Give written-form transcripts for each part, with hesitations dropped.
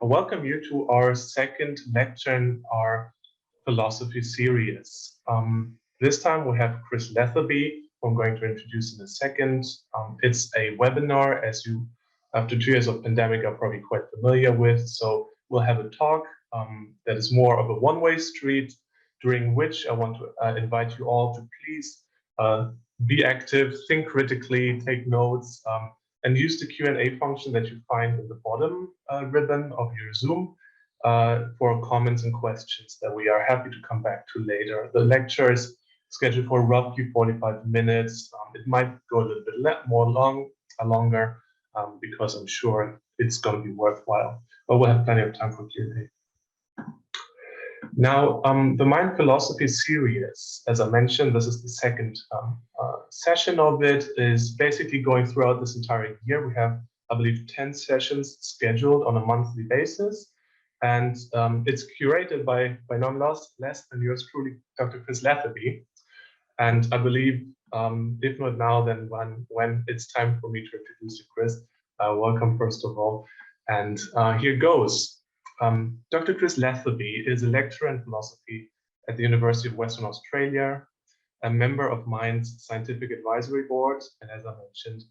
I welcome you to our second lecture in our philosophy series. This time we have Chris Letheby, who I'm going to introduce in a second. It's a webinar, as you, after 2 years of pandemic, are probably quite familiar with. So we'll have a talk that is more of a one-way street, during which I want to invite you all to please be active, think critically, take notes, and use the Q&A function that you find in the bottom ribbon of your Zoom for comments and questions that we are happy to come back to later. The lecture is scheduled for roughly 45 minutes. It might go a little bit longer because I'm sure it's going to be worthwhile, but we'll have plenty of time for Q&A. Now, the Mind Philosophy series, as I mentioned, this is the second session of it, is basically going throughout this entire year. We have, I believe, 10 sessions scheduled on a monthly basis, and it's curated by none less than yours truly, Dr. Chris Letheby. And I believe, if not now, then when it's time for me to introduce you, Chris, welcome first of all. And here goes. Dr. Chris Letheby is a lecturer in philosophy at the University of Western Australia, a member of Mind's Scientific Advisory Board, and as I mentioned,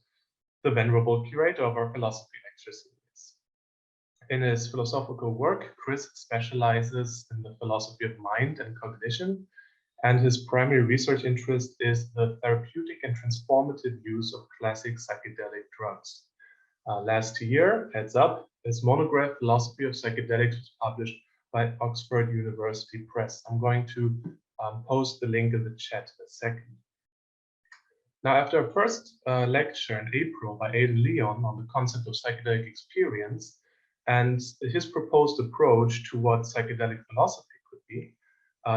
the venerable curator of our philosophy lecture series. In his philosophical work, Chris specializes in the philosophy of mind and cognition, and his primary research interest is the therapeutic and transformative use of classic psychedelic drugs. Last year, heads up, his monograph, Philosophy of Psychedelics, was published by Oxford University Press. I'm going to post the link in the chat in a second. Now, after a first lecture in April by Aidan Leon on the concept of psychedelic experience and his proposed approach to what psychedelic philosophy could be,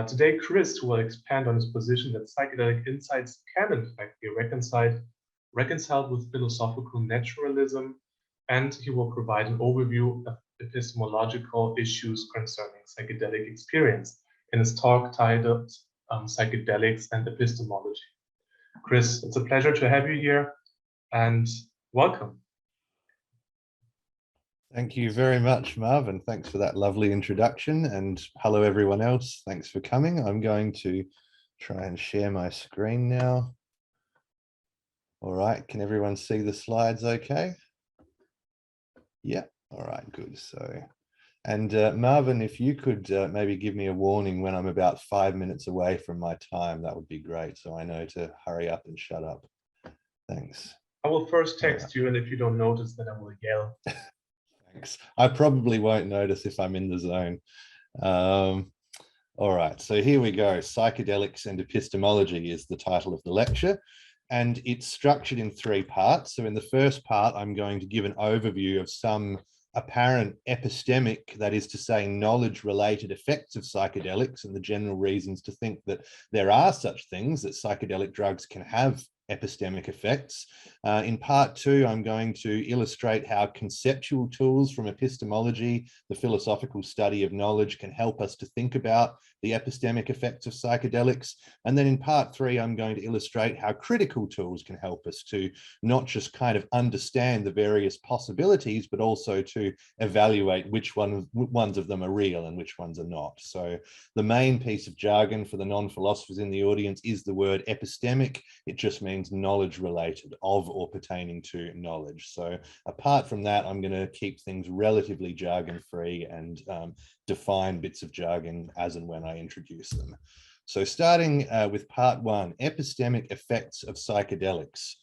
today Chris will expand on his position that psychedelic insights can in fact be reconciled with philosophical naturalism, and he will provide an overview of epistemological issues concerning psychedelic experience in his talk titled Psychedelics and Epistemology. Chris, it's a pleasure to have you here, and welcome. Thank you very much, Marv, and thanks for that lovely introduction. And hello, everyone else. Thanks for coming. I'm going to try and share my screen now. All right, can everyone see the slides okay? Yeah, all right, good. So, and Marvin, if you could maybe give me a warning when I'm about 5 minutes away from my time, that would be great. So I know to hurry up and shut up. Thanks. I will first text you, and if you don't notice, then I will yell. Thanks. I probably won't notice if I'm in the zone. All right, so here we go. Psychedelics and Epistemology is the title of the lecture. And it's structured in 3 parts. So in the first part, I'm going to give an overview of some apparent epistemic, that is to say, knowledge-related effects of psychedelics and the general reasons to think that there are such things, that psychedelic drugs can have epistemic effects. In part 2, I'm going to illustrate how conceptual tools from epistemology, the philosophical study of knowledge, can help us to think about the epistemic effects of psychedelics. And then in part 3, I'm going to illustrate how critical tools can help us to not just kind of understand the various possibilities, but also to evaluate which ones of them are real and which ones are not. So the main piece of jargon for the non-philosophers in the audience is the word epistemic. It just means knowledge related, of or pertaining to knowledge. So apart from that, I'm going to keep things relatively jargon free and define bits of jargon as and when I introduce them. So starting with part 1, epistemic effects of psychedelics.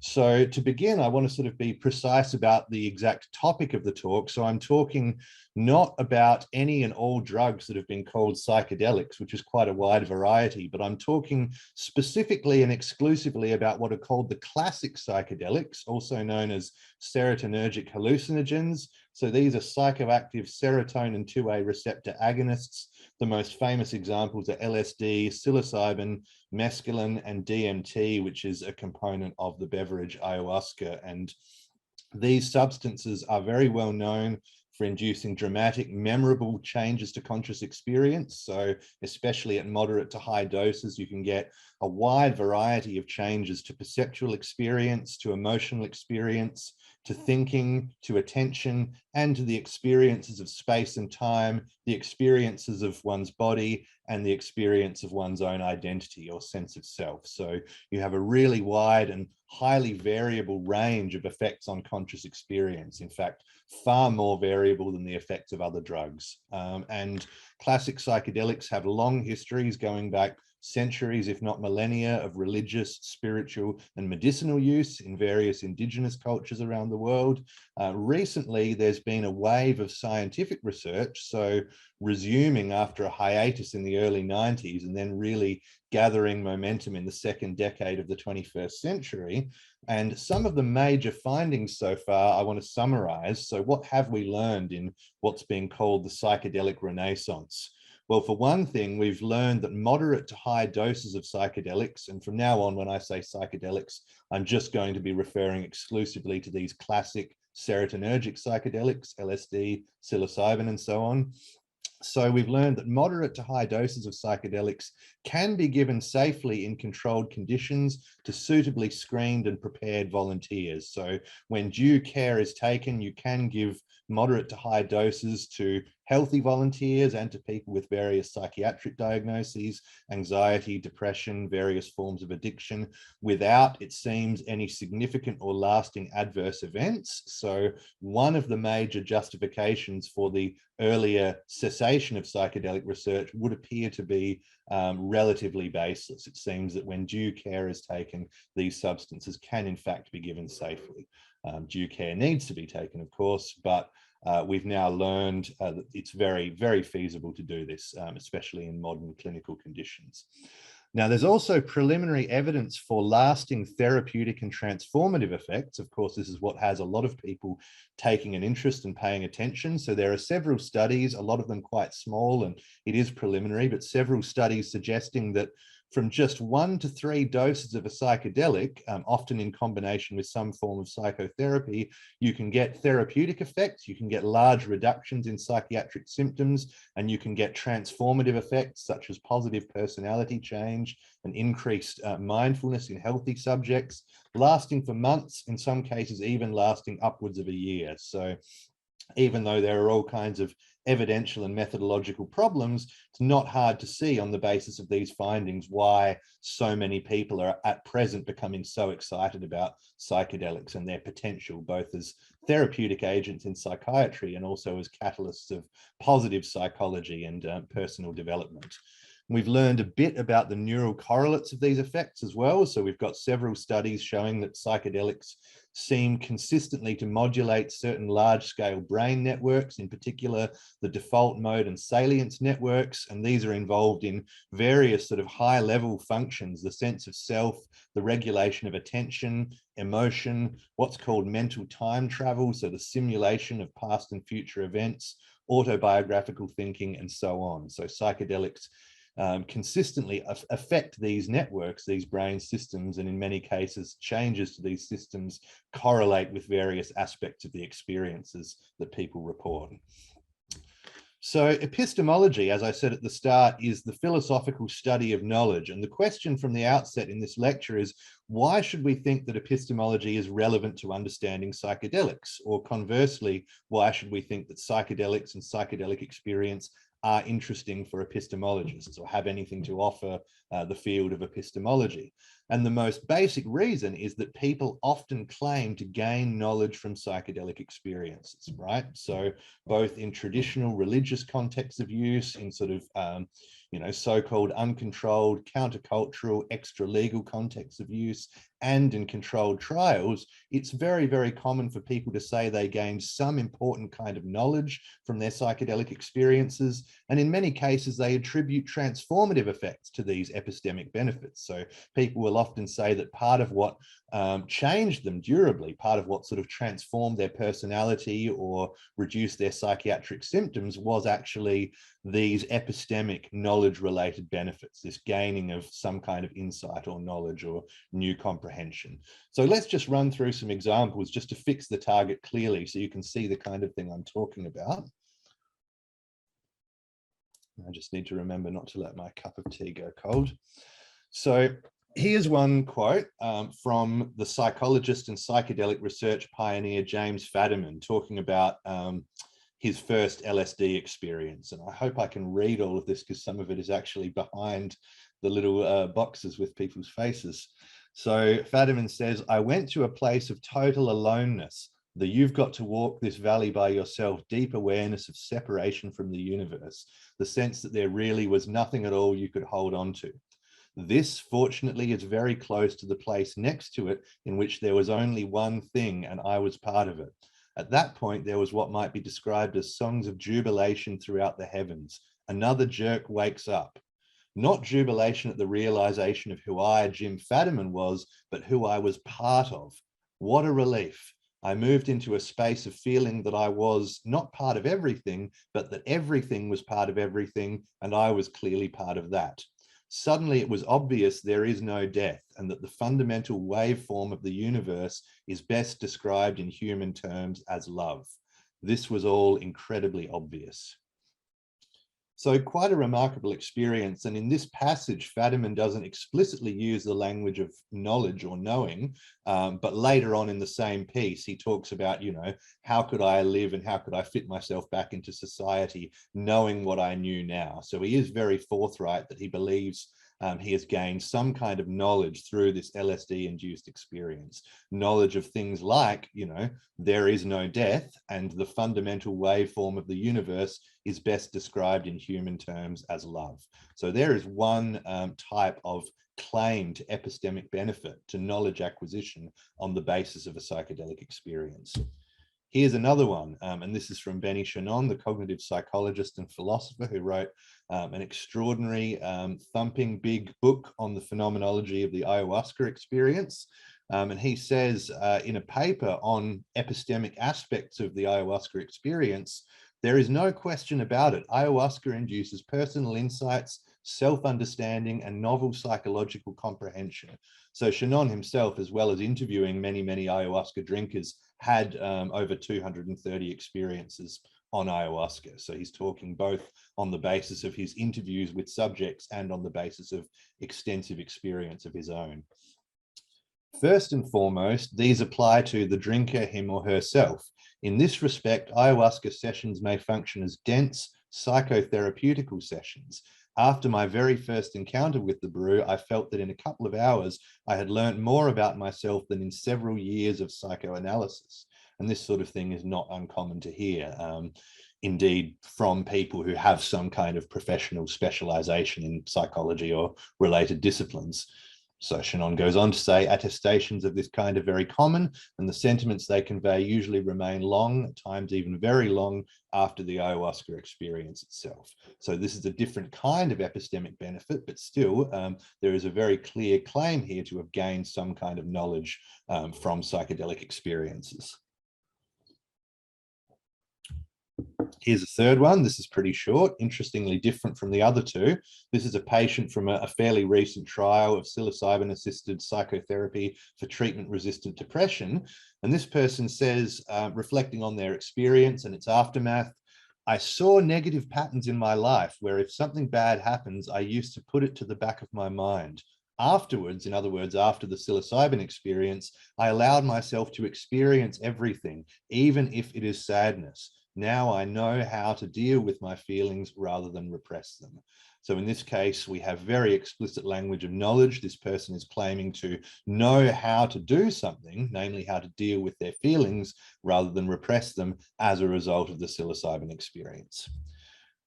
So to begin, I want to sort of be precise about the exact topic of the talk. So I'm talking not about any and all drugs that have been called psychedelics, which is quite a wide variety, but I'm talking specifically and exclusively about what are called the classic psychedelics, also known as serotonergic hallucinogens. So these are psychoactive serotonin 2A receptor agonists. The most famous examples are LSD, psilocybin, mescaline, and DMT, which is a component of the beverage ayahuasca. And these substances are very well known for inducing dramatic, memorable changes to conscious experience. So especially at moderate to high doses, you can get a wide variety of changes to perceptual experience, to emotional experience, to thinking, to attention, and to the experiences of space and time, the experiences of one's body, and the experience of one's own identity or sense of self. So you have a really wide and highly variable range of effects on conscious experience. In fact, far more variable than the effects of other drugs. And classic psychedelics have long histories going back centuries, if not millennia, of religious, spiritual, and medicinal use in various indigenous cultures around the world. Recently, there's been a wave of scientific research, so resuming after a hiatus in the early 90s and then really gathering momentum in the second decade of the 21st century. And some of the major findings so far I want to summarize. So what have we learned in what's being called the psychedelic renaissance? Well, for one thing, we've learned that moderate to high doses of psychedelics, and from now on, when I say psychedelics, I'm just going to be referring exclusively to these classic serotonergic psychedelics, LSD, psilocybin, and so on. So we've learned that moderate to high doses of psychedelics can be given safely in controlled conditions to suitably screened and prepared volunteers. So when due care is taken, you can give moderate to high doses to healthy volunteers and to people with various psychiatric diagnoses, anxiety, depression, various forms of addiction, without, it seems, any significant or lasting adverse events. So one of the major justifications for the earlier cessation of psychedelic research would appear to be relatively baseless. It seems that when due care is taken, these substances can in fact be given safely. Due care needs to be taken, of course, but we've now learned that it's very, very feasible to do this, especially in modern clinical conditions. Now, there's also preliminary evidence for lasting therapeutic and transformative effects. Of course, this is what has a lot of people taking an interest and paying attention. So there are several studies, a lot of them quite small, and it is preliminary, but several studies suggesting that from just 1 to 3 doses of a psychedelic, often in combination with some form of psychotherapy, you can get therapeutic effects, you can get large reductions in psychiatric symptoms, and you can get transformative effects such as positive personality change and increased mindfulness in healthy subjects, lasting for months, in some cases even lasting upwards of a year. So even though there are all kinds of evidential and methodological problems, it's not hard to see on the basis of these findings why so many people are at present becoming so excited about psychedelics and their potential, both as therapeutic agents in psychiatry and also as catalysts of positive psychology and personal development. We've learned a bit about the neural correlates of these effects as well. So we've got several studies showing that psychedelics seem consistently to modulate certain large-scale brain networks, in particular the default mode and salience networks, and these are involved in various sort of high-level functions, the sense of self, the regulation of attention, emotion, what's called mental time travel, so the simulation of past and future events, autobiographical thinking, and so on. So psychedelics consistently affect these networks, these brain systems, and in many cases, changes to these systems correlate with various aspects of the experiences that people report. So epistemology, as I said at the start, is the philosophical study of knowledge. And the question from the outset in this lecture is, why should we think that epistemology is relevant to understanding psychedelics? Or conversely, why should we think that psychedelics and psychedelic experience are interesting for epistemologists or have anything to offer the field of epistemology? And the most basic reason is that people often claim to gain knowledge from psychedelic experiences, right? So both in traditional religious contexts of use, in sort of, so-called uncontrolled, countercultural, extra-legal contexts of use, and in controlled trials, it's very, very common for people to say they gained some important kind of knowledge from their psychedelic experiences. And in many cases, they attribute transformative effects to these epistemic benefits. So people will often say that part of what changed them durably, part of what sort of transformed their personality or reduced their psychiatric symptoms was actually these epistemic knowledge-related benefits, this gaining of some kind of insight or knowledge or new comprehension. So let's just run through some examples just to fix the target clearly so you can see the kind of thing I'm talking about. I just need to remember not to let my cup of tea go cold. So Here's one quote from the psychologist and psychedelic research pioneer James Fadiman talking about his first LSD experience. And I hope I can read all of this because some of it is actually behind the little boxes with people's faces. So Fadiman says, "I went to a place of total aloneness, the you've got to walk this valley by yourself, deep awareness of separation from the universe, the sense that there really was nothing at all you could hold on to. This, fortunately, is very close to the place next to it in which there was only one thing and I was part of it. At that point, there was what might be described as songs of jubilation throughout the heavens. Another jerk wakes up. Not jubilation at the realization of who I, Jim Fadiman, was, but who I was part of. What a relief. I moved into a space of feeling that I was not part of everything, but that everything was part of everything, and I was clearly part of that. Suddenly it was obvious there is no death and that the fundamental waveform of the universe is best described in human terms as love. This was all incredibly obvious." So quite a remarkable experience. And in this passage, Fadiman doesn't explicitly use the language of knowledge or knowing, but later on in the same piece, he talks about, you know, how could I live and how could I fit myself back into society, knowing what I knew now. So he is very forthright that he believes he has gained some kind of knowledge through this LSD-induced experience. Knowledge of things like, you know, there is no death and the fundamental waveform of the universe is best described in human terms as love. So there is one type of claim to epistemic benefit, to knowledge acquisition on the basis of a psychedelic experience. Here's another one, and this is from Benny Shannon, the cognitive psychologist and philosopher who wrote an extraordinary thumping big book on the phenomenology of the ayahuasca experience. And he says in a paper on epistemic aspects of the ayahuasca experience, there is no question about it. Ayahuasca induces personal insights, self-understanding, and novel psychological comprehension. So Shannon himself, as well as interviewing many, many ayahuasca drinkers, had over 230 experiences on ayahuasca. So he's talking both on the basis of his interviews with subjects and on the basis of extensive experience of his own. First and foremost, these apply to the drinker, him or herself. In this respect, ayahuasca sessions may function as dense psychotherapeutical sessions. After my very first encounter with the brew, I felt that in a couple of hours, I had learned more about myself than in several years of psychoanalysis. And this sort of thing is not uncommon to hear, indeed, from people who have some kind of professional specialization in psychology or related disciplines. So Shannon goes on to say, attestations of this kind are very common, and the sentiments they convey usually remain long, at times even very long, after the ayahuasca experience itself. So this is a different kind of epistemic benefit, but still there is a very clear claim here to have gained some kind of knowledge from psychedelic experiences. Here's a third one. This is pretty short, interestingly different from the other two. This is a patient from a fairly recent trial of psilocybin-assisted psychotherapy for treatment-resistant depression. And this person says, reflecting on their experience and its aftermath, I saw negative patterns in my life where if something bad happens, I used to put it to the back of my mind. Afterwards, in other words, after the psilocybin experience, I allowed myself to experience everything, even if it is sadness. Now I know how to deal with my feelings rather than repress them. So in this case, we have very explicit language of knowledge. This person is claiming to know how to do something, namely how to deal with their feelings rather than repress them as a result of the psilocybin experience.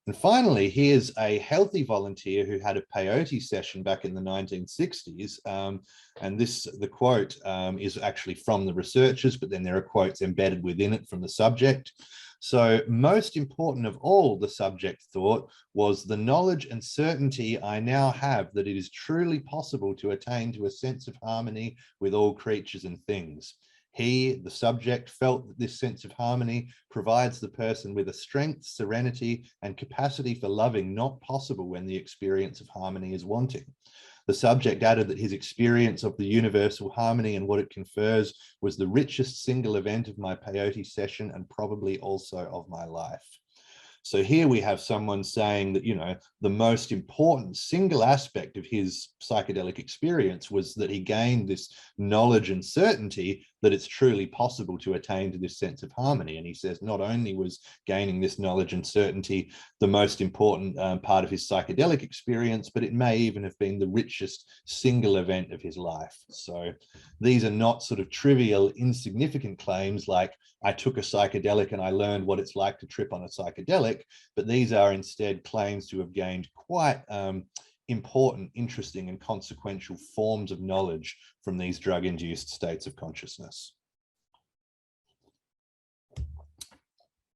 And finally, here's a healthy volunteer who had a peyote session back in the 1960s. And the quote is actually from the researchers, but then there are quotes embedded within it from the subject. So most important of all, the subject thought, was the knowledge and certainty I now have that it is truly possible to attain to a sense of harmony with all creatures and things. He, the subject, felt that this sense of harmony provides the person with a strength, serenity, and capacity for loving not possible when the experience of harmony is wanting. The subject added that his experience of the universal harmony and what it confers was the richest single event of my peyote session and probably also of my life. So here we have someone saying that, you know, the most important single aspect of his psychedelic experience was that he gained this knowledge and certainty that it's truly possible to attain to this sense of harmony. And he says not only was gaining this knowledge and certainty the most important part of his psychedelic experience, but it may even have been the richest single event of his life. So these are not sort of trivial, insignificant claims like I took a psychedelic and I learned what it's like to trip on a psychedelic, but these are instead claims to have gained quite important, interesting, and consequential forms of knowledge from these drug-induced states of consciousness.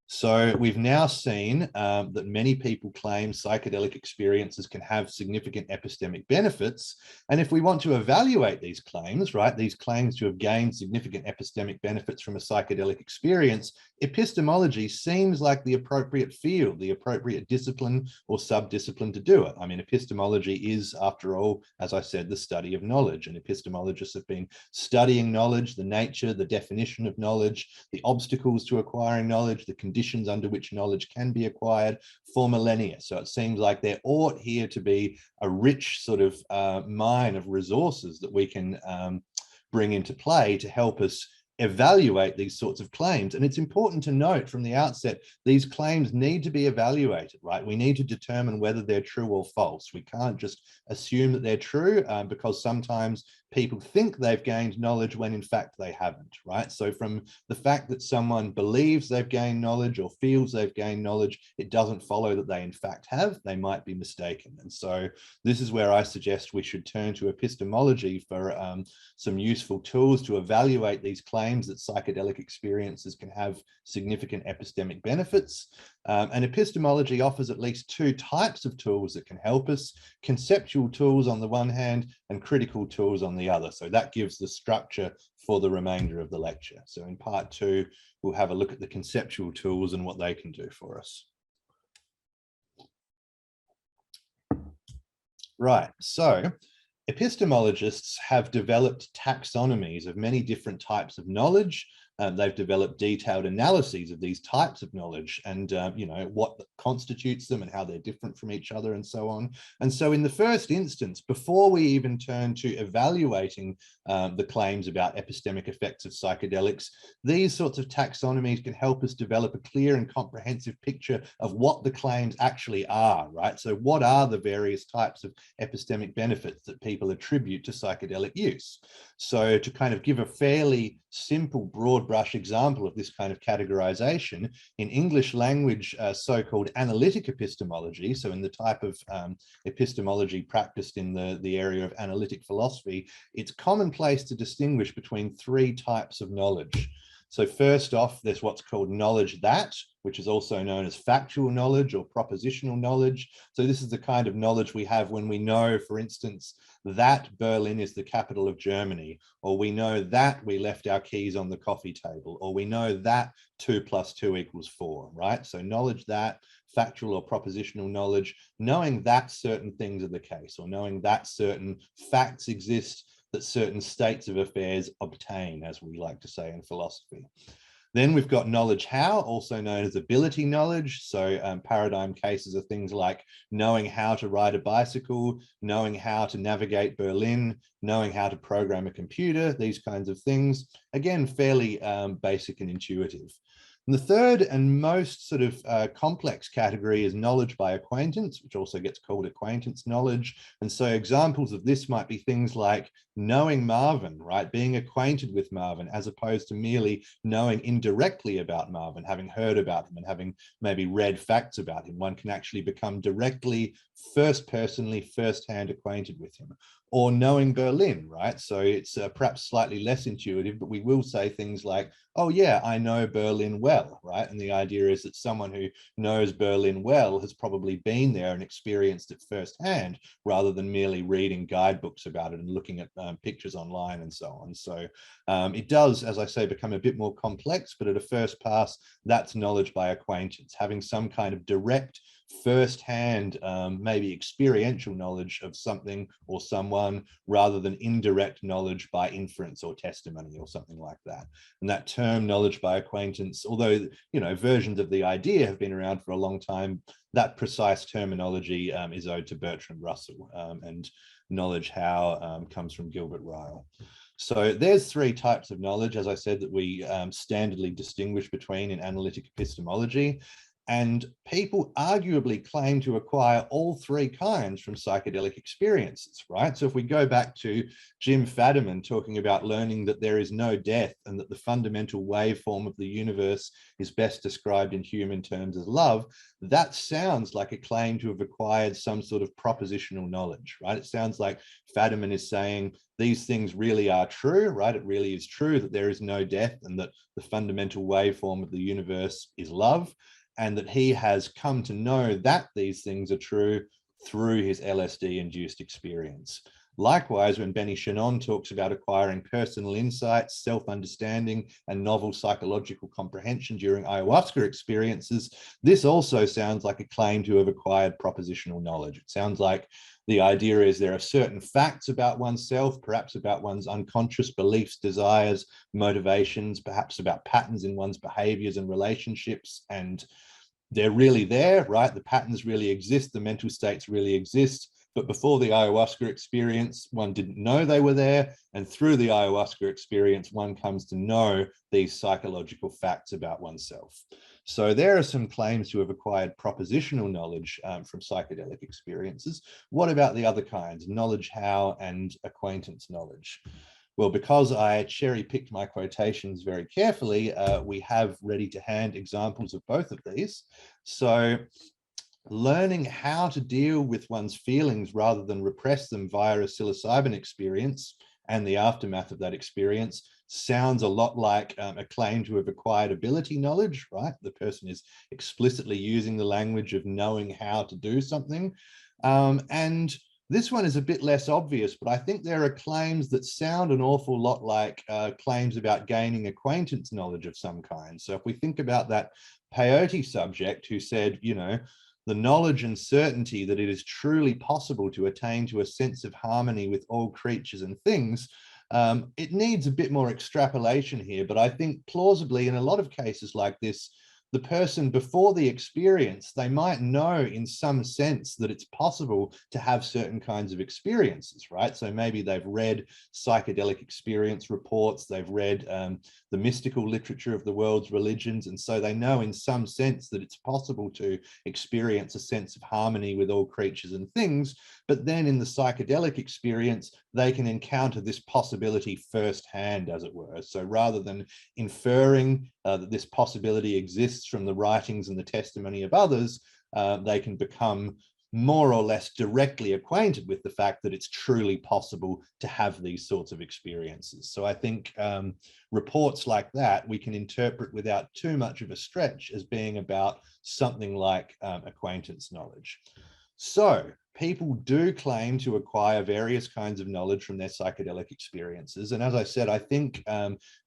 So we've now seen that many people claim psychedelic experiences can have significant epistemic benefits. And if we want to evaluate these claims, right, these claims to have gained significant epistemic benefits from a psychedelic experience, epistemology seems like the appropriate field, the appropriate discipline or subdiscipline to do it. I mean, epistemology is, after all, as I said, the study of knowledge, and epistemologists have been studying knowledge, the nature, the definition of knowledge, the obstacles to acquiring knowledge, the conditions under which knowledge can be acquired for millennia. So it seems like there ought here to be a rich sort of mine of resources that we can bring into play to help us evaluate these sorts of claims. And it's important to note from the outset, these claims need to be evaluated, right? We need to determine whether they're true or false. We can't just assume that they're true because sometimes people think they've gained knowledge when in fact they haven't, right? So from the fact that someone believes they've gained knowledge or feels they've gained knowledge, it doesn't follow that they in fact have. They might be mistaken. And so this is where I suggest we should turn to epistemology for some useful tools to evaluate these claims that psychedelic experiences can have significant epistemic benefits. And epistemology offers at least two types of tools that can help us: conceptual tools on the one hand and critical tools on the other. So that gives the structure for the remainder of the lecture. So in part two, we'll have a look at the conceptual tools and what they can do for us. Right, so epistemologists have developed taxonomies of many different types of knowledge. They've developed detailed analyses of these types of knowledge and, you know, what constitutes them and how they're different from each other and so on. And so in the first instance, before we even turn to evaluating the claims about epistemic effects of psychedelics, these sorts of taxonomies can help us develop a clear and comprehensive picture of what the claims actually are, right? So what are the various types of epistemic benefits that people attribute to psychedelic use? So to kind of give a fairly simple, broad brush example of this kind of categorization, in English language, so-called analytic epistemology, so in the type of epistemology practiced in the area of analytic philosophy, it's commonplace to distinguish between three types of knowledge. So first off, there's what's called knowledge that, which is also known as factual knowledge or propositional knowledge. So this is the kind of knowledge we have when we know, for instance, that Berlin is the capital of Germany, or we know that we left our keys on the coffee table, or we know that 2 + 2 = 4, right? So knowledge that, factual or propositional knowledge, knowing that certain things are the case, or knowing that certain facts exist, that certain states of affairs obtain, as we like to say in philosophy. Then we've got knowledge how, also known as ability knowledge. So paradigm cases are things like knowing how to ride a bicycle, knowing how to navigate Berlin, knowing how to program a computer, these kinds of things. Again, fairly basic and intuitive. And the third and most sort of complex category is knowledge by acquaintance, which also gets called acquaintance knowledge. And so examples of this might be things like knowing Marvin, right? Being acquainted with Marvin, as opposed to merely knowing indirectly about Marvin, having heard about him and having maybe read facts about him. One can actually become directly, first-hand acquainted with him. Or knowing Berlin, right? So it's perhaps slightly less intuitive, but we will say things like, oh yeah, I know Berlin well, right? And the idea is that someone who knows Berlin well has probably been there and experienced it firsthand, rather than merely reading guidebooks about it and looking at pictures online and so on. So it does, as I say, become a bit more complex, but at a first pass, that's knowledge by acquaintance, having some kind of direct first-hand, maybe experiential knowledge of something or someone, rather than indirect knowledge by inference or testimony or something like that. And that term knowledge by acquaintance, although, you know, versions of the idea have been around for a long time, that precise terminology is owed to Bertrand Russell, and knowledge how comes from Gilbert Ryle. So there's three types of knowledge, as I said, that we standardly distinguish between in analytic epistemology. And people arguably claim to acquire all three kinds from psychedelic experiences, right? So if we go back to Jim Fadiman talking about learning that there is no death and that the fundamental waveform of the universe is best described in human terms as love, that sounds like a claim to have acquired some sort of propositional knowledge, right? It sounds like Fadiman is saying these things really are true, right? It really is true that there is no death and that the fundamental waveform of the universe is love, and that he has come to know that these things are true through his LSD-induced experience. Likewise, when Benny Shannon talks about acquiring personal insights, self-understanding, and novel psychological comprehension during ayahuasca experiences, this also sounds like a claim to have acquired propositional knowledge. It sounds like the idea is there are certain facts about oneself, perhaps about one's unconscious beliefs, desires, motivations, perhaps about patterns in one's behaviors and relationships, and they're really there, right? The patterns really exist, the mental states really exist, but before the ayahuasca experience, one didn't know they were there, and through the ayahuasca experience, one comes to know these psychological facts about oneself. So there are some claims to have acquired propositional knowledge from psychedelic experiences. What about the other kinds, knowledge how and acquaintance knowledge? Well, because I cherry-picked my quotations very carefully, we have ready to hand examples of both of these. So learning how to deal with one's feelings rather than repress them via a psilocybin experience and the aftermath of that experience sounds a lot like a claim to have acquired ability knowledge, right? The person is explicitly using the language of knowing how to do something. And this one is a bit less obvious, but I think there are claims that sound an awful lot like claims about gaining acquaintance knowledge of some kind. So if we think about that peyote subject who said, you know, the knowledge and certainty that it is truly possible to attain to a sense of harmony with all creatures and things, it needs a bit more extrapolation here, but I think plausibly in a lot of cases like this, the person before the experience, they might know in some sense that it's possible to have certain kinds of experiences, right? So maybe they've read psychedelic experience reports, they've read the mystical literature of the world's religions, and so they know in some sense that it's possible to experience a sense of harmony with all creatures and things, but then in the psychedelic experience, they can encounter this possibility firsthand, as it were. So rather than inferring that this possibility exists from the writings and the testimony of others, they can become more or less directly acquainted with the fact that it's truly possible to have these sorts of experiences. So I think reports like that we can interpret without too much of a stretch as being about something like acquaintance knowledge. So people do claim to acquire various kinds of knowledge from their psychedelic experiences. And as I said, I think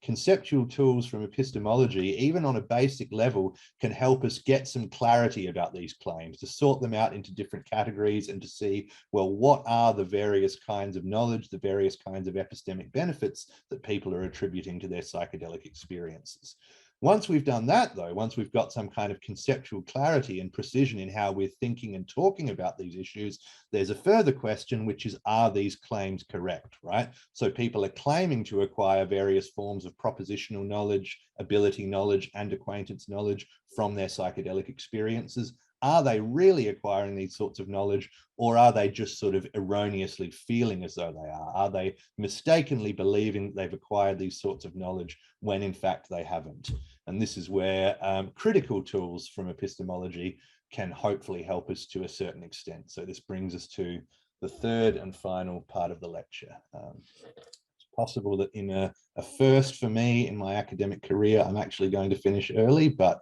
conceptual tools from epistemology, even on a basic level, can help us get some clarity about these claims, to sort them out into different categories and to see, well, what are the various kinds of knowledge, the various kinds of epistemic benefits that people are attributing to their psychedelic experiences. Once we've done that, though, once we've got some kind of conceptual clarity and precision in how we're thinking and talking about these issues, there's a further question, which is, are these claims correct, right? So people are claiming to acquire various forms of propositional knowledge, ability knowledge, and acquaintance knowledge from their psychedelic experiences. Are they really acquiring these sorts of knowledge, or are they just sort of erroneously feeling as though they are? Are they mistakenly believing they've acquired these sorts of knowledge when in fact they haven't? And this is where critical tools from epistemology can hopefully help us to a certain extent. So this brings us to the third and final part of the lecture. It's possible that in a first for me in my academic career, I'm actually going to finish early, but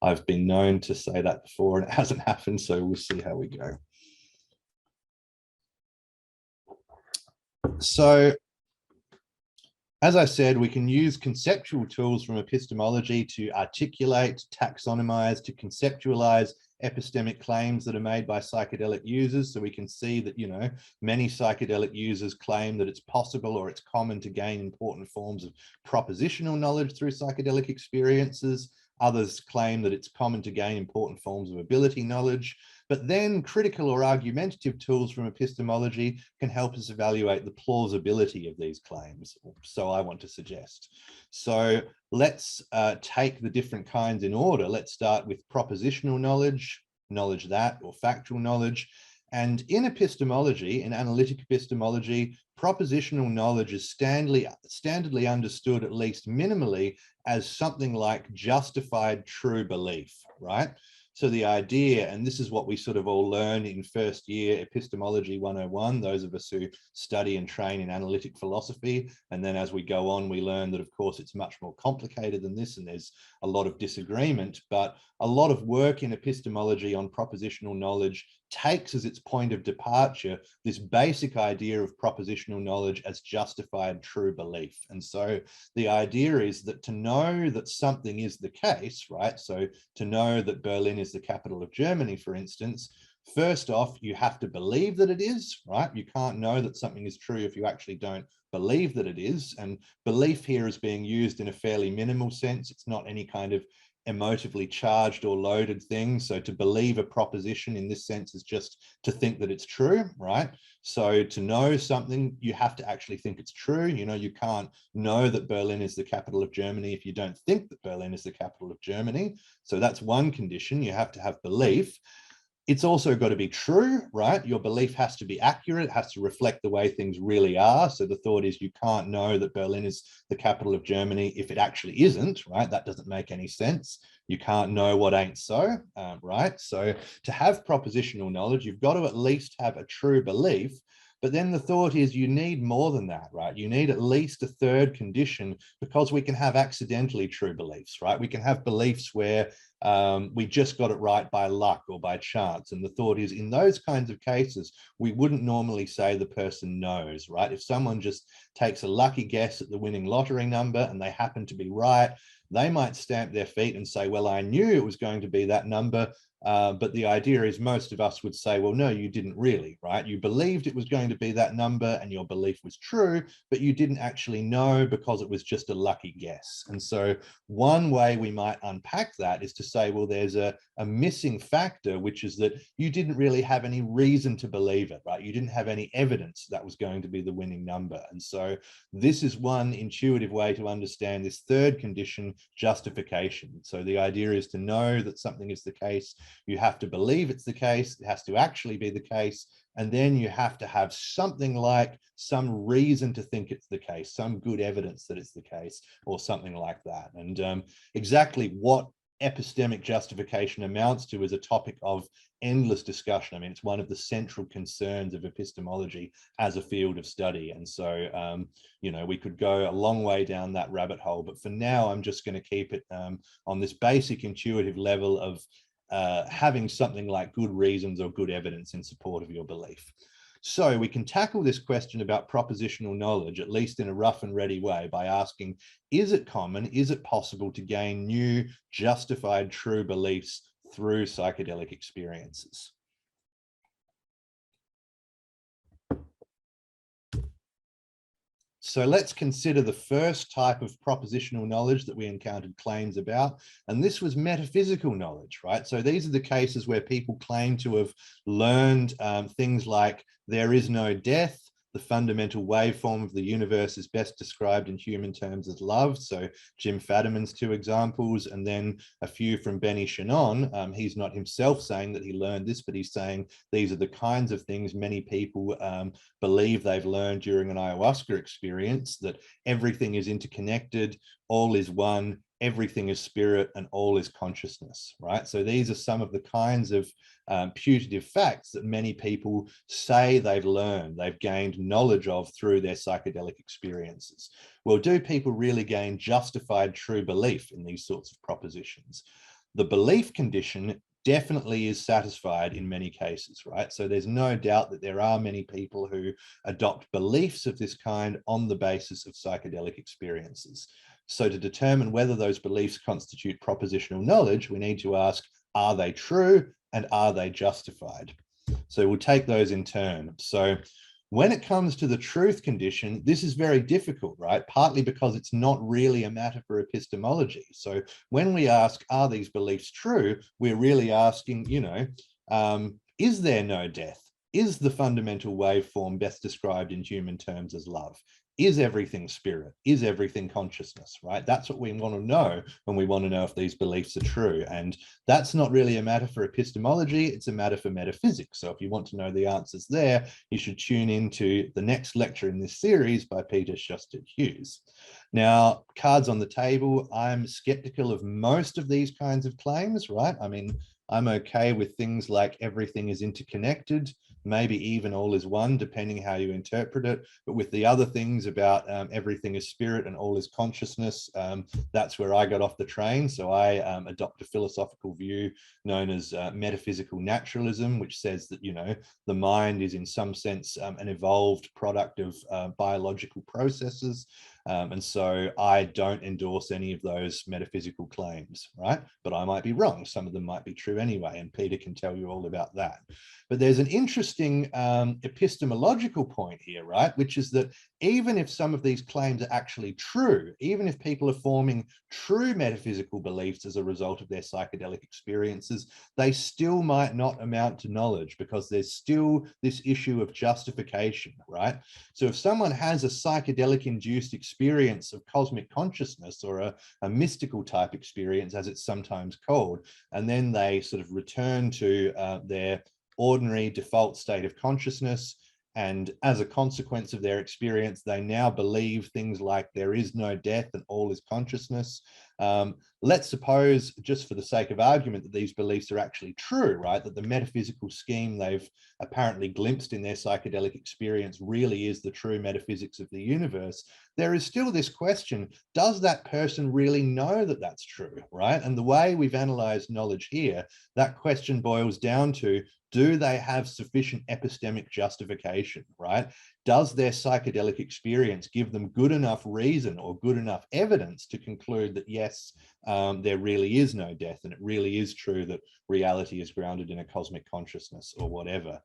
I've been known to say that before and it hasn't happened, so we'll see how we go. So As I said, we can use conceptual tools from epistemology to articulate, taxonomize, to conceptualize epistemic claims that are made by psychedelic users. So we can see that, you know, many psychedelic users claim that it's possible or it's common to gain important forms of propositional knowledge through psychedelic experiences. Others claim that it's common to gain important forms of ability knowledge. But then critical or argumentative tools from epistemology can help us evaluate the plausibility of these claims. So I want to suggest. So let's take the different kinds in order. Let's start with propositional knowledge, knowledge that, or factual knowledge. And in epistemology, in analytic epistemology, propositional knowledge is standardly understood, at least minimally, as something like justified true belief, right? So the idea, and this is what we sort of all learn in first year epistemology 101, those of us who study and train in analytic philosophy. And then as we go on, we learn that, of course, it's much more complicated than this, and there's a lot of disagreement. But a lot of work in epistemology on propositional knowledge takes as its point of departure this basic idea of propositional knowledge as justified true belief. And so the idea is that to know that something is the case, right? So to know that Berlin is the capital of Germany, for instance, first off, you have to believe that it is, right? You can't know that something is true if you actually don't believe that it is. And belief here is being used in a fairly minimal sense. It's not any kind of emotively charged or loaded thing. So to believe a proposition in this sense is just to think that it's true, right? So to know something, you have to actually think it's true. You know, you can't know that Berlin is the capital of Germany if you don't think that Berlin is the capital of Germany. So that's one condition. You have to have belief. It's also got to be true, right? Your belief has to be accurate, it has to reflect the way things really are. So the thought is you can't know that Berlin is the capital of Germany if it actually isn't, right? That doesn't make any sense. You can't know what ain't so, right? So to have propositional knowledge, you've got to at least have a true belief. But then the thought is you need more than that, right? You need at least a third condition, because we can have accidentally true beliefs, right? We can have beliefs where we just got it right by luck or by chance. And the thought is in those kinds of cases, we wouldn't normally say the person knows, right? If someone just takes a lucky guess at the winning lottery number and they happen to be right, they might stamp their feet and say, well, I knew it was going to be that number. But the idea is most of us would say, well, no, you didn't really, right? You believed it was going to be that number and your belief was true, but you didn't actually know because it was just a lucky guess. And so one way we might unpack that is to say, well, there's a missing factor, which is that you didn't really have any reason to believe it, right? You didn't have any evidence that was going to be the winning number. And so this is one intuitive way to understand this third condition, justification. So the idea is to know that something is the case. You have to believe it's the case. It has to actually be the case. And then you have to have something like some reason to think it's the case, some good evidence that it's the case, or something like that. And exactly what epistemic justification amounts to is a topic of endless discussion. I mean, it's one of the central concerns of epistemology as a field of study. And so, you know, we could go a long way down that rabbit hole, but for now, I'm just going to keep it on this basic intuitive level of having something like good reasons or good evidence in support of your belief. So we can tackle this question about propositional knowledge, at least in a rough and ready way, by asking, is it common, is it possible to gain new justified true beliefs through psychedelic experiences? So let's consider the first type of propositional knowledge that we encountered claims about, and this was metaphysical knowledge, right? So these are the cases where people claim to have learned things like there is no death, the fundamental waveform of the universe is best described in human terms as love. So Jim Fadiman's two examples, and then a few from Benny Shannon. He's not himself saying that he learned this, but he's saying these are the kinds of things many people believe they've learned during an ayahuasca experience, that everything is interconnected, all is one, everything is spirit, and all is consciousness, right? So these are some of the kinds of putative facts that many people say they've learned, they've gained knowledge of through their psychedelic experiences. Well, do people really gain justified true belief in these sorts of propositions? The belief condition definitely is satisfied in many cases, right? So there's no doubt that there are many people who adopt beliefs of this kind on the basis of psychedelic experiences. So to determine whether those beliefs constitute propositional knowledge, we need to ask, are they true and are they justified? So we'll take those in turn. So when it comes to the truth condition, this is very difficult, right? Partly because it's not really a matter for epistemology. So when we ask, are these beliefs true? We're really asking, is there no death? Is the fundamental waveform best described in human terms as love? Is everything spirit? Is everything consciousness, right? That's what we want to know when we want to know if these beliefs are true. And that's not really a matter for epistemology, it's a matter for metaphysics. So if you want to know the answers there, you should tune into the next lecture in this series by Peter Schuster-Hughes. Now, cards on the table, I'm skeptical of most of these kinds of claims, right? I mean, I'm okay with things like everything is interconnected, maybe even all is one, depending how you interpret it. But with the other things about everything is spirit and all is consciousness, that's where I got off the train. So I adopt a philosophical view known as metaphysical naturalism, which says that, the mind is in some sense an evolved product of biological processes. And so I don't endorse any of those metaphysical claims, right? But I might be wrong. Some of them might be true anyway, and Peter can tell you all about that. But there's an interesting epistemological point here, right? Which is that even if some of these claims are actually true, even if people are forming true metaphysical beliefs as a result of their psychedelic experiences, they still might not amount to knowledge, because there's still this issue of justification, right? So if someone has a psychedelic-induced experience of cosmic consciousness, or a mystical type experience, as it's sometimes called, and then they sort of return to their ordinary default state of consciousness, and as a consequence of their experience, they now believe things like there is no death and all is consciousness. Let's suppose, just for the sake of argument, that these beliefs are actually true, right? That the metaphysical scheme they've apparently glimpsed in their psychedelic experience really is the true metaphysics of the universe. There is still this question, does that person really know that that's true, right? And the way we've analyzed knowledge here, that question boils down to, do they have sufficient epistemic justification, right? Does their psychedelic experience give them good enough reason or good enough evidence to conclude that, yes, there really is no death, and it really is true that reality is grounded in a cosmic consciousness or whatever?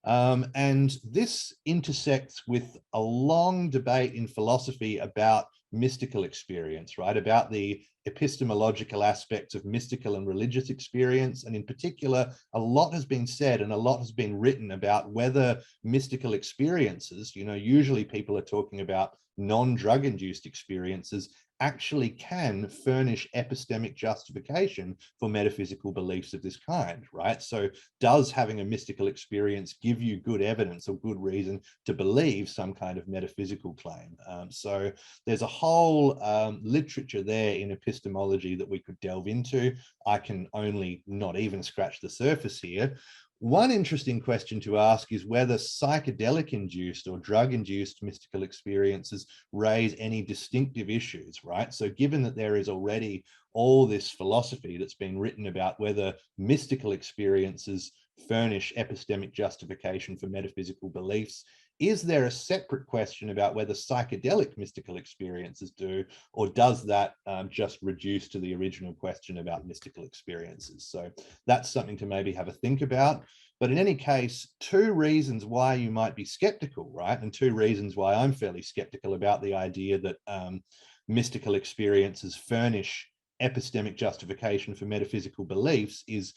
And this intersects with a long debate in philosophy about mystical experience, right? About the epistemological aspects of mystical and religious experience. And in particular, a lot has been said and a lot has been written about whether mystical experiences, usually people are talking about non-drug induced experiences, actually can furnish epistemic justification for metaphysical beliefs of this kind, right? So does having a mystical experience give you good evidence or good reason to believe some kind of metaphysical claim? So there's a whole literature there in epistemology that we could delve into. I can only not even scratch the surface here. One interesting question to ask is whether psychedelic-induced or drug-induced mystical experiences raise any distinctive issues, right? So given that there is already all this philosophy that's been written about whether mystical experiences furnish epistemic justification for metaphysical beliefs, is there a separate question about whether psychedelic mystical experiences do, or does that just reduce to the original question about mystical experiences? So that's something to maybe have a think about. But in any case, two reasons why you might be skeptical, right? And two reasons why I'm fairly skeptical about the idea that mystical experiences furnish epistemic justification for metaphysical beliefs is,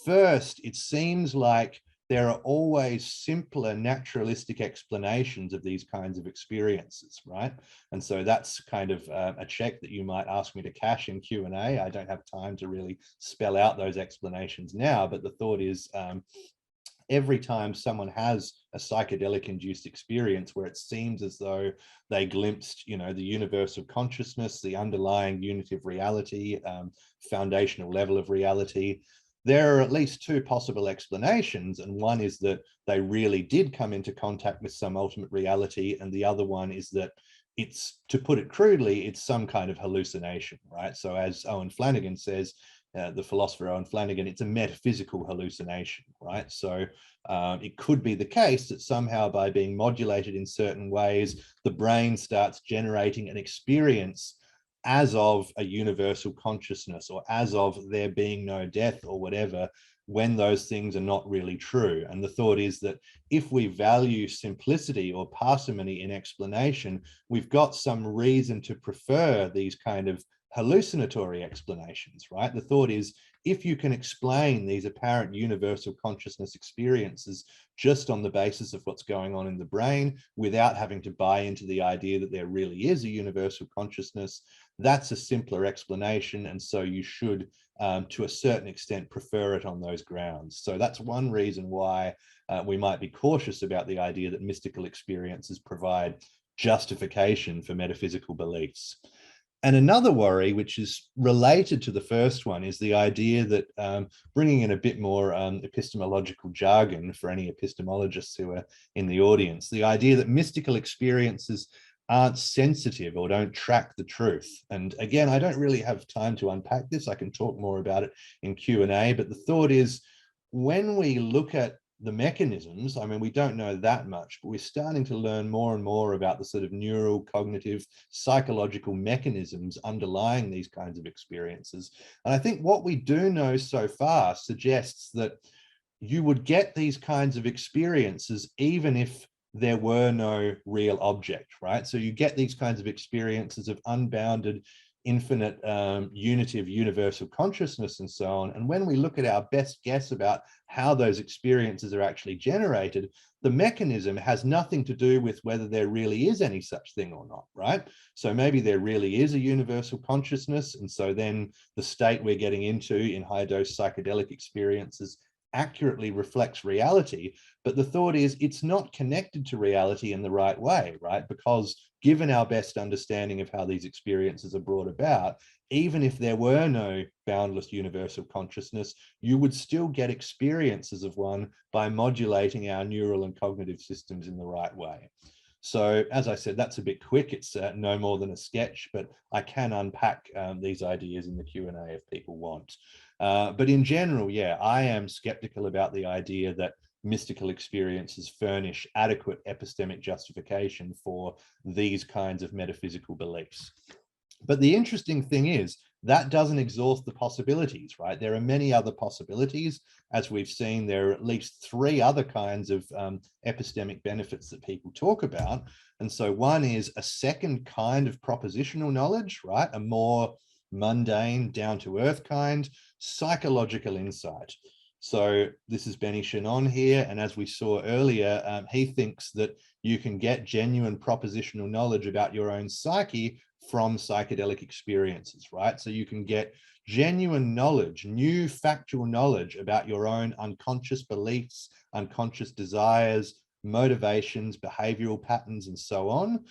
first, it seems like there are always simpler naturalistic explanations of these kinds of experiences, right? And so that's kind of a check that you might ask me to cash in Q&A. I don't have time to really spell out those explanations now, but the thought is every time someone has a psychedelic-induced experience where it seems as though they glimpsed, the universal consciousness, the underlying unity of reality, foundational level of reality, there are at least two possible explanations. And one is that they really did come into contact with some ultimate reality. And the other one is that it's, to put it crudely, it's some kind of hallucination, right? So as Owen Flanagan says, the philosopher Owen Flanagan, it's a metaphysical hallucination, right? So it could be the case that somehow by being modulated in certain ways, the brain starts generating an experience as of a universal consciousness, or as of there being no death, or whatever, when those things are not really true. And the thought is that if we value simplicity or parsimony in explanation, we've got some reason to prefer these kind of hallucinatory explanations, right? The thought is, if you can explain these apparent universal consciousness experiences just on the basis of what's going on in the brain, without having to buy into the idea that there really is a universal consciousness, that's a simpler explanation. And so you should, to a certain extent, prefer it on those grounds. So that's one reason why we might be cautious about the idea that mystical experiences provide justification for metaphysical beliefs. And another worry, which is related to the first one, is the idea that, bringing in a bit more epistemological jargon for any epistemologists who are in the audience, the idea that mystical experiences aren't sensitive or don't track the truth. And again, I don't really have time to unpack this. I can talk more about it in Q&A, but the thought is, when we look at the mechanisms, I mean, we don't know that much, but we're starting to learn more and more about the sort of neural, cognitive, psychological mechanisms underlying these kinds of experiences. And I think what we do know so far suggests that you would get these kinds of experiences even if there were no real object, right? So you get these kinds of experiences of unbounded, infinite unity of universal consciousness and so on. And when we look at our best guess about how those experiences are actually generated, the mechanism has nothing to do with whether there really is any such thing or not, right? So maybe there really is a universal consciousness, and so then the state we're getting into in high dose psychedelic experiences accurately reflects reality. But the thought is, it's not connected to reality in the right way, right? Because given our best understanding of how these experiences are brought about, even if there were no boundless universal consciousness, you would still get experiences of one by modulating our neural and cognitive systems in the right way. So as I said, that's a bit quick. It's no more than a sketch, but I can unpack these ideas in the Q&A if people want. But in general, yeah, I am skeptical about the idea that mystical experiences furnish adequate epistemic justification for these kinds of metaphysical beliefs. But the interesting thing is, that doesn't exhaust the possibilities, right? There are many other possibilities. As we've seen, there are at least 3 other kinds of epistemic benefits that people talk about. And so one is a second kind of propositional knowledge, right? A more mundane, down-to-earth kind, psychological insight. So this is Benny Shannon here. And as we saw earlier, he thinks that you can get genuine propositional knowledge about your own psyche from psychedelic experiences, right? So you can get genuine knowledge, new factual knowledge about your own unconscious beliefs, unconscious desires, motivations, behavioral patterns, and so on.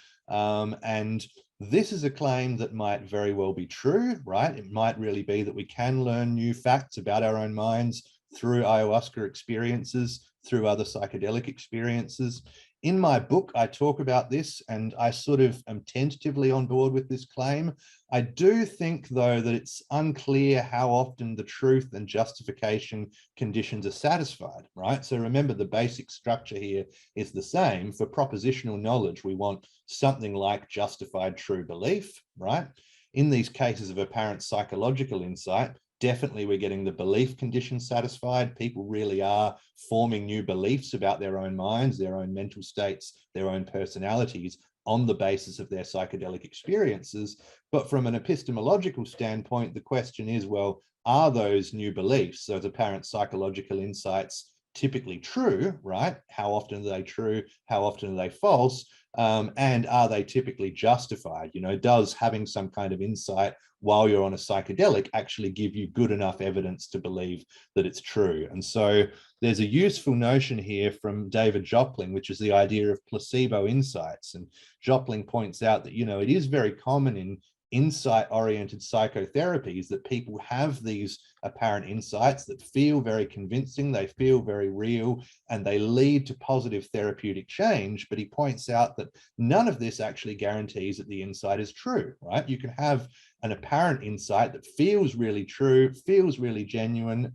And this is a claim that might very well be true, right? It might really be that we can learn new facts about our own minds through ayahuasca experiences, through other psychedelic experiences. In my book, I talk about this, and I sort of am tentatively on board with this claim. I do think, though, that it's unclear how often the truth and justification conditions are satisfied, right? So remember, the basic structure here is the same. For propositional knowledge, we want something like justified true belief, right? In these cases of apparent psychological insight, definitely we're getting the belief condition satisfied. People really are forming new beliefs about their own minds, their own mental states, their own personalities on the basis of their psychedelic experiences. But from an epistemological standpoint, the question is, well, are those new beliefs, those apparent psychological insights, typically true, right? How often are they true? How often are they false? And are they typically justified? You know, does having some kind of insight while you're on a psychedelic actually give you good enough evidence to believe that it's true? And so there's a useful notion here from David Jopling, which is the idea of placebo insights. And Jopling points out that, you know, it is very common in insight-oriented psychotherapy is that people have these apparent insights that feel very convincing, they feel very real, and they lead to positive therapeutic change. But he points out that none of this actually guarantees that the insight is true, right? You can have an apparent insight that feels really true, feels really genuine,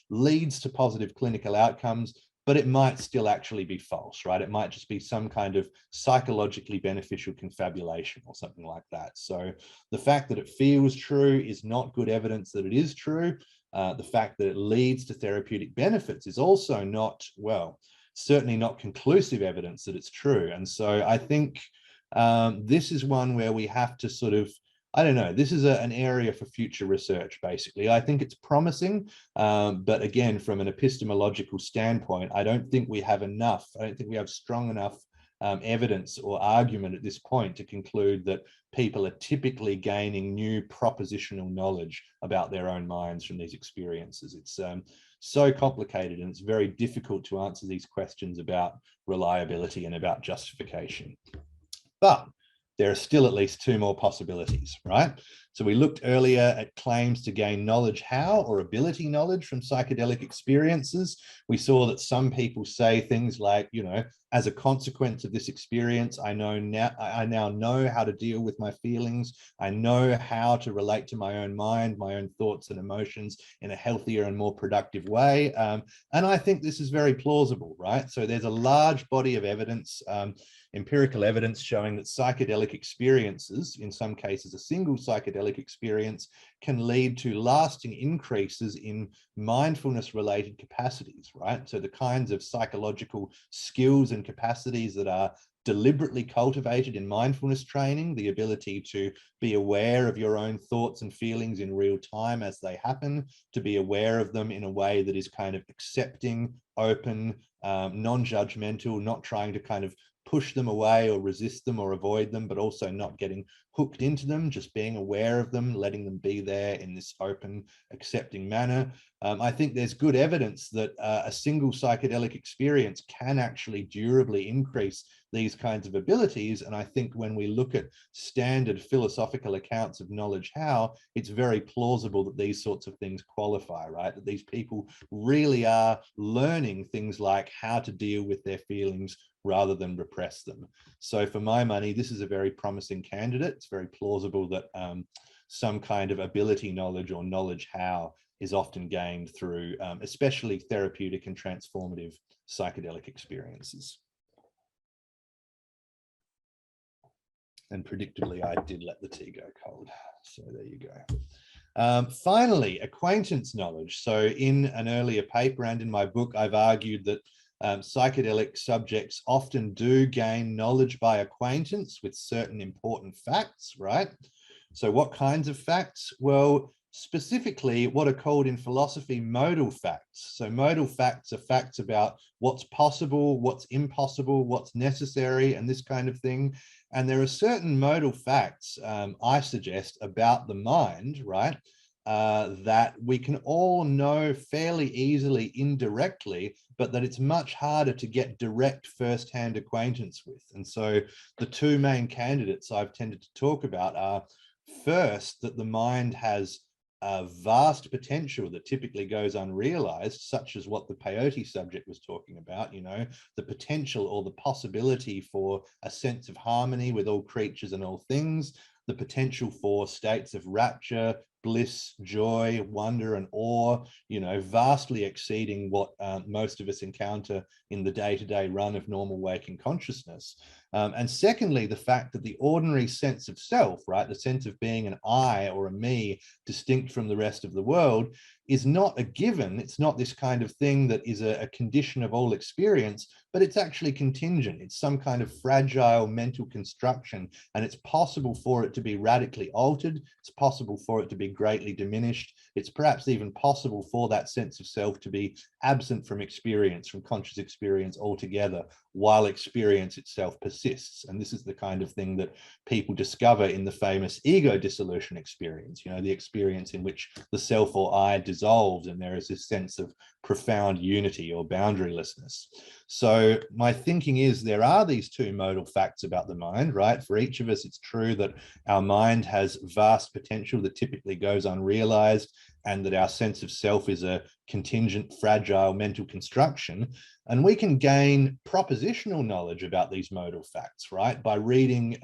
leads to positive clinical outcomes, but it might still actually be false, right? It might just be some kind of psychologically beneficial confabulation or something like that. So the fact that it feels true is not good evidence that it is true. The fact that it leads to therapeutic benefits is also not, well, certainly not conclusive evidence that it's true. And so I think this is one where we have to sort of, I don't know, this is an area for future research, basically. I think it's promising, but again, from an epistemological standpoint, I don't think we have enough, I don't think we have strong enough evidence or argument at this point to conclude that people are typically gaining new propositional knowledge about their own minds from these experiences. It's so complicated, and it's very difficult to answer these questions about reliability and about justification. But there are still at least two more possibilities, right? So we looked earlier at claims to gain knowledge how, or ability knowledge from psychedelic experiences. We saw that some people say things like, you know, as a consequence of this experience, I now know how to deal with my feelings. I know how to relate to my own mind, my own thoughts and emotions in a healthier and more productive way. And I think this is very plausible, right? So there's a large body of evidence, empirical evidence showing that psychedelic experiences, in some cases a single psychedelic experience, can lead to lasting increases in mindfulness related capacities, right? So the kinds of psychological skills and capacities that are deliberately cultivated in mindfulness training, the ability to be aware of your own thoughts and feelings in real time as they happen, to be aware of them in a way that is kind of accepting, open, non-judgmental, not trying to kind of push them away or resist them or avoid them, but also not getting hooked into them, just being aware of them, letting them be there in this open, accepting manner. I think there's good evidence that a single psychedelic experience can actually durably increase these kinds of abilities. And I think when we look at standard philosophical accounts of knowledge how, it's very plausible that these sorts of things qualify, right? That these people really are learning things like how to deal with their feelings rather than repress them. So for my money, this is a very promising candidate. It's very plausible that some kind of ability knowledge or knowledge how is often gained through especially therapeutic and transformative psychedelic experiences. And predictably, I did let the tea go cold. So there you go. Finally, acquaintance knowledge. So in an earlier paper and in my book, I've argued that psychedelic subjects often do gain knowledge by acquaintance with certain important facts, right? So what kinds of facts? Well, specifically what are called in philosophy modal facts. So modal facts are facts about what's possible, what's impossible, what's necessary, and this kind of thing. And there are certain modal facts, I suggest, about the mind, right? That we can all know fairly easily indirectly, but that it's much harder to get direct first-hand acquaintance with. And so the two main candidates I've tended to talk about are, first, that the mind has a vast potential that typically goes unrealized, such as what the peyote subject was talking about, you know, the potential or the possibility for a sense of harmony with all creatures and all things, the potential for states of rapture, bliss, joy, wonder, and awe, you know, vastly exceeding what most of us encounter in the day-to-day run of normal waking consciousness. And secondly, the fact that the ordinary sense of self, right, the sense of being an I or a me distinct from the rest of the world, is not a given. It's not this kind of thing that is a condition of all experience, but it's actually contingent. It's some kind of fragile mental construction, and it's possible for it to be radically altered. It's possible for it to be greatly diminished. It's perhaps even possible for that sense of self to be absent from experience, from conscious experience altogether, while experience itself persists. persists. And this is the kind of thing that people discover in the famous ego dissolution experience, you know, the experience in which the self or I dissolves and there is this sense of profound unity or boundarylessness. So my thinking is there are these two modal facts about the mind, right? For each of us, it's true that our mind has vast potential that typically goes unrealized, and that our sense of self is a contingent, fragile mental construction. And we can gain propositional knowledge about these modal facts, right? By reading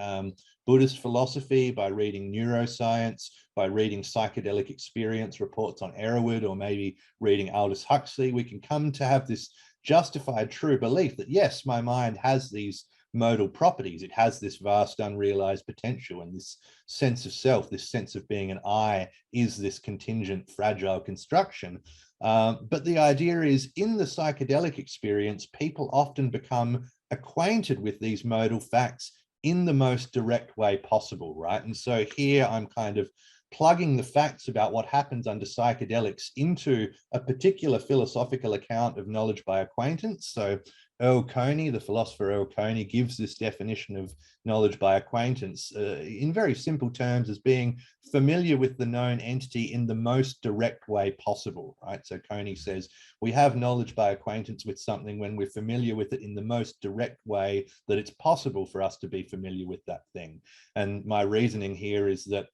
Buddhist philosophy, by reading neuroscience, by reading psychedelic experience reports on Erowid, or maybe reading Aldous Huxley, we can come to have this justified true belief that, yes, my mind has these modal properties. It has this vast unrealized potential, and this sense of self, this sense of being an I, is this contingent, fragile construction. But the idea is, in the psychedelic experience, people often become acquainted with these modal facts in the most direct way possible, right? And so here I'm kind of plugging the facts about what happens under psychedelics into a particular philosophical account of knowledge by acquaintance. So Earl Coney, the philosopher Earl Coney, gives this definition of knowledge by acquaintance in very simple terms as being familiar with the known entity in the most direct way possible, right? So Coney says, we have knowledge by acquaintance with something when we're familiar with it in the most direct way that it's possible for us to be familiar with that thing. And my reasoning here is that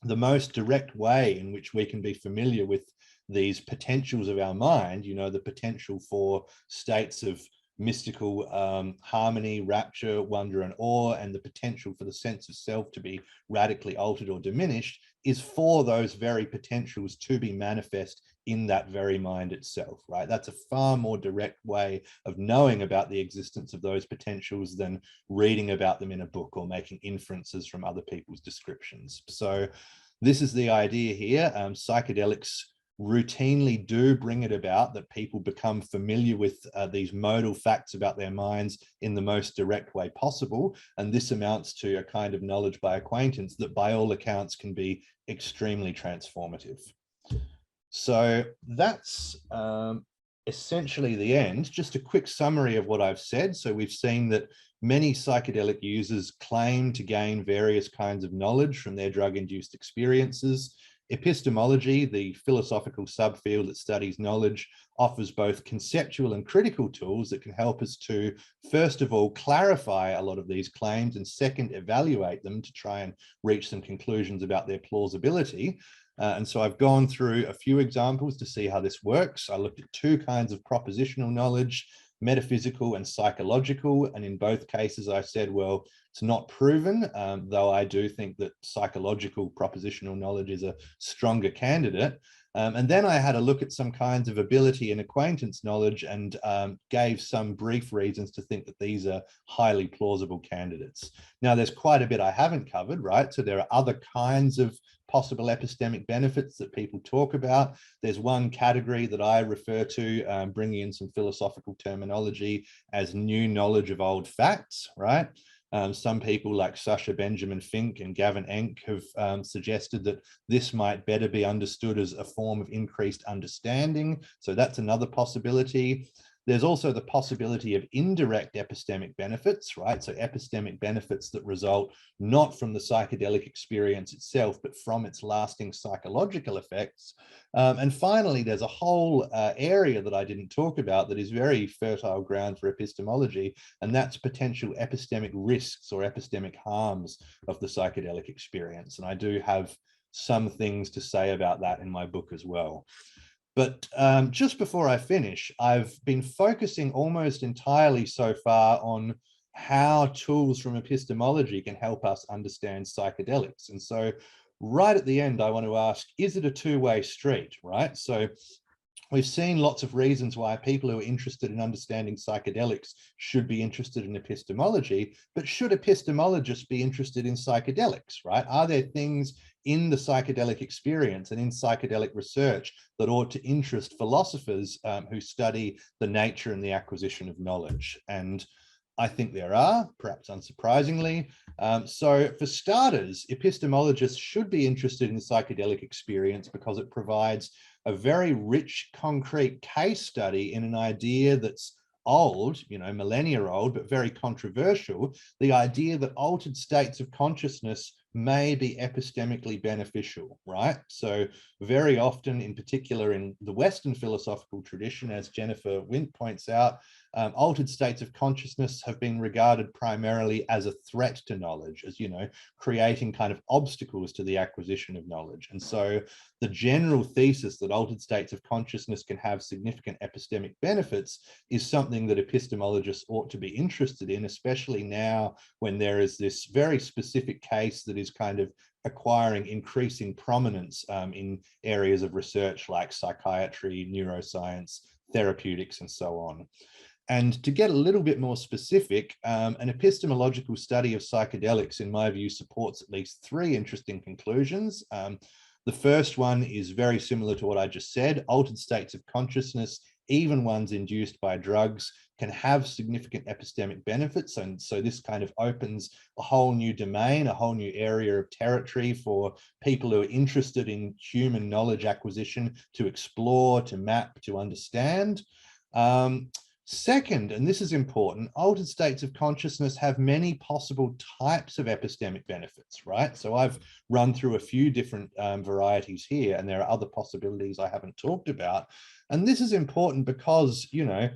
the most direct way in which we can be familiar with these potentials of our mind, you know, the potential for states of mystical harmony, rapture, wonder, and awe, and the potential for the sense of self to be radically altered or diminished, is for those very potentials to be manifest in that very mind itself, right? That's a far more direct way of knowing about the existence of those potentials than reading about them in a book or making inferences from other people's descriptions. So this is the idea here. Psychedelics routinely do bring it about that people become familiar with these modal facts about their minds in the most direct way possible. And this amounts to a kind of knowledge by acquaintance that by all accounts can be extremely transformative. So that's essentially the end. Just a quick summary of what I've said. So we've seen that many psychedelic users claim to gain various kinds of knowledge from their drug-induced experiences. Epistemology, the philosophical subfield that studies knowledge, offers both conceptual and critical tools that can help us to, first of all, clarify a lot of these claims, and second, evaluate them to try and reach some conclusions about their plausibility. And so I've gone through a few examples to see how this works. I looked at two kinds of propositional knowledge, metaphysical and psychological. And in both cases, I said, well, it's not proven, though I do think that psychological propositional knowledge is a stronger candidate. And then I had a look at some kinds of ability and acquaintance knowledge and gave some brief reasons to think that these are highly plausible candidates. Now, there's quite a bit I haven't covered, right? So there are other kinds of possible epistemic benefits that people talk about. There's one category that I refer to, bringing in some philosophical terminology, as new knowledge of old facts, right? Some people like Sasha Benjamin Fink and Gavin Enck have suggested that this might better be understood as a form of increased understanding. So that's another possibility. There's also the possibility of indirect epistemic benefits, right? So epistemic benefits that result not from the psychedelic experience itself, but from its lasting psychological effects. And finally, there's a whole area that I didn't talk about that is very fertile ground for epistemology, and that's potential epistemic risks or epistemic harms of the psychedelic experience. And I do have some things to say about that in my book as well. But just before I finish, I've been focusing almost entirely so far on how tools from epistemology can help us understand psychedelics. And so right at the end, I want to ask, is it a two-way street, right? So we've seen lots of reasons why people who are interested in understanding psychedelics should be interested in epistemology, but should epistemologists be interested in psychedelics, right? Are there things in the psychedelic experience and in psychedelic research that ought to interest philosophers who study the nature and the acquisition of knowledge? And I think there are, perhaps unsurprisingly. So for starters, epistemologists should be interested in the psychedelic experience because it provides a very rich, concrete case study in an idea that's old, you know, millennia old, but very controversial, the idea that altered states of consciousness may be epistemically beneficial, right? So very often, in particular in the Western philosophical tradition, as Jennifer Wint points out, altered states of consciousness have been regarded primarily as a threat to knowledge, as, you know, creating kind of obstacles to the acquisition of knowledge. And so the general thesis that altered states of consciousness can have significant epistemic benefits is something that epistemologists ought to be interested in, especially now when there is this very specific case that is kind of acquiring increasing prominence in areas of research like psychiatry, neuroscience, therapeutics, and so on. And to get a little bit more specific, an epistemological study of psychedelics, in my view, supports at least 3 interesting conclusions. The first one is very similar to what I just said. Altered states of consciousness, even ones induced by drugs, can have significant epistemic benefits. And so this kind of opens a whole new domain, a whole new area of territory for people who are interested in human knowledge acquisition to explore, to map, to understand. Second, and this is important, altered states of consciousness have many possible types of epistemic benefits, right? So I've run through a few different varieties here, and there are other possibilities I haven't talked about. And this is important because, you know,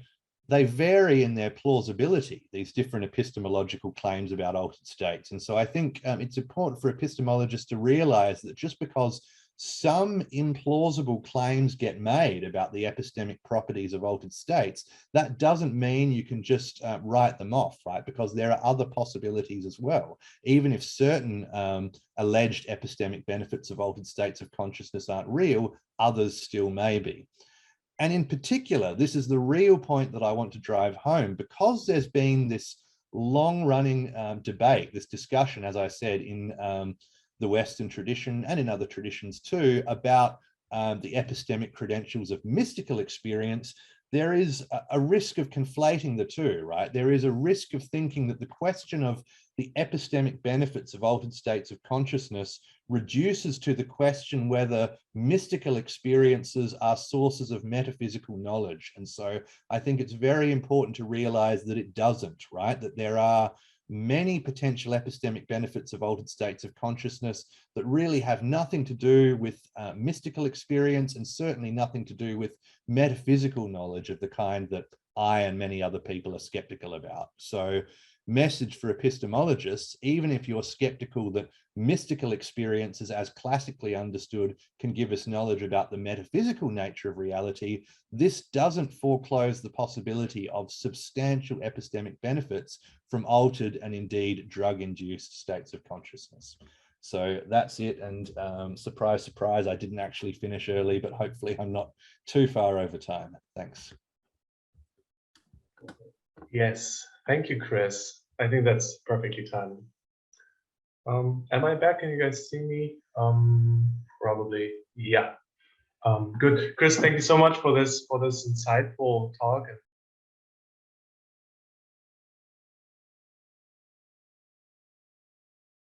they vary in their plausibility, these different epistemological claims about altered states. And so I think it's important for epistemologists to realize that just because some implausible claims get made about the epistemic properties of altered states, that doesn't mean you can just write them off, right? Because there are other possibilities as well. Even if certain alleged epistemic benefits of altered states of consciousness aren't real, others still may be. And in particular, this is the real point that I want to drive home, because there's been this long-running debate, this discussion, as I said, in the Western tradition and in other traditions too, about the epistemic credentials of mystical experience. There is a risk of conflating the two, right? There is a risk of thinking that the question of the epistemic benefits of altered states of consciousness reduces to the question whether mystical experiences are sources of metaphysical knowledge. And so I think it's very important to realize that it doesn't, right? That there are many potential epistemic benefits of altered states of consciousness that really have nothing to do with mystical experience, and certainly nothing to do with metaphysical knowledge of the kind that I and many other people are skeptical about. So message for epistemologists, even if you're skeptical that mystical experiences as classically understood can give us knowledge about the metaphysical nature of reality, this doesn't foreclose the possibility of substantial epistemic benefits from altered and indeed drug-induced states of consciousness. So that's it. And surprise, surprise, I didn't actually finish early, but hopefully I'm not too far over time. Thanks. Yes, thank you, Chris. I think that's perfectly timed. Am I back? Can you guys see me? Probably, yeah. Good, Chris. Thank you so much for this insightful talk and